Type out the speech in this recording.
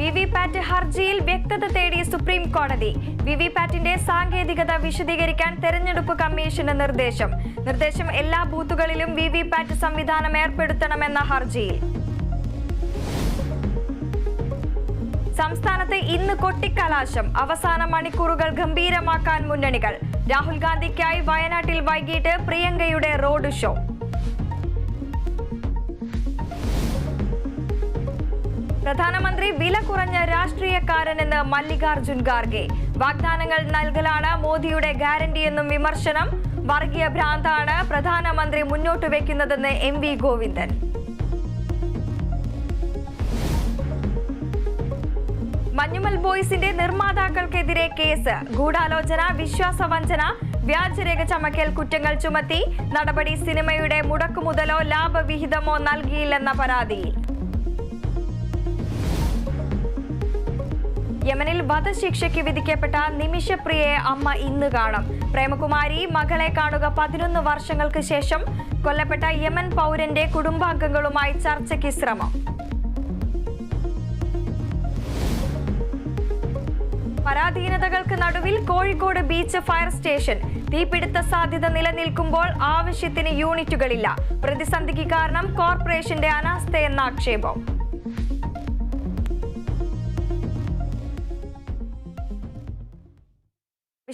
VVPAT ഹർജിയിൽ വ്യക്തത തേടി സുപ്രീം കോടതി. വിവിപാറ്റിന്റെ സാങ്കേതികത വിശദീകരിക്കാൻ തെരഞ്ഞെടുപ്പ് കമ്മീഷന് നിർദ്ദേശം എല്ലാ ബൂത്തുകളിലും വിവിപാറ്റ് സംവിധാനം ഏർപ്പെടുത്തണമെന്ന ഹർജിയിൽ. സംസ്ഥാനത്ത് ഇന്ന് കൊട്ടിക്കലാശം. അവസാന മണിക്കൂറുകൾ ഗംഭീരമാക്കാൻ മുന്നണികൾ. രാഹുൽ ഗാന്ധിക്കായി വയനാട്ടിൽ വൈകിട്ട് പ്രിയങ്കയുടെ റോഡ് ഷോ. പ്രധാനമന്ത്രി വില കുറഞ്ഞ രാഷ്ട്രീയക്കാരനെന്ന് മല്ലികാർജുൻ ഖാർഗെ. വാഗ്ദാനങ്ങൾ നൽകലാണ് മോദിയുടെ ഗ്യാരണ്ടിയെന്നും വിമർശനം. വർഗീയ ഭ്രാന്താണ് പ്രധാനമന്ത്രി മുന്നോട്ട് വെക്കുന്നതെന്ന് MV ഗോവിന്ദൻ. മഞ്ഞുമൽ ബോയ്സിന്റെ നിർമ്മാതാക്കൾക്കെതിരെ കേസ്. ഗൂഢാലോചന, വിശ്വാസവഞ്ചന, വ്യാജരേഖ ചമക്കൽ കുറ്റങ്ങൾ ചുമത്തി. നടപടി സിനിമയുടെ മുടക്കുമുതലോ ലാഭവിഹിതമോ നൽകിയില്ലെന്ന പരാതിയിൽ. യമനിൽ വധശിക്ഷയ്ക്ക് വിധിക്കപ്പെട്ട നിമിഷപ്രിയയെ അമ്മ ഇന്ന് കാണും. പ്രേമകുമാരി മകളെ കാണുക 11 വർഷങ്ങൾക്ക് ശേഷം. കൊല്ലപ്പെട്ട യമൻ പൗരന്റെ കുടുംബാംഗങ്ങളുമായി ചർച്ചയ്ക്ക് ശ്രമം. പരാധീനതകൾക്ക് നടുവിൽ കോഴിക്കോട് ബീച്ച് ഫയർ സ്റ്റേഷൻ. തീപിടുത്ത സാധ്യത നിലനിൽക്കുമ്പോൾ ആവശ്യത്തിന് യൂണിറ്റുകളില്ല. പ്രതിസന്ധിക്ക് കാരണം കോർപ്പറേഷന്റെ അനാസ്ഥയെന്ന ആക്ഷേപം.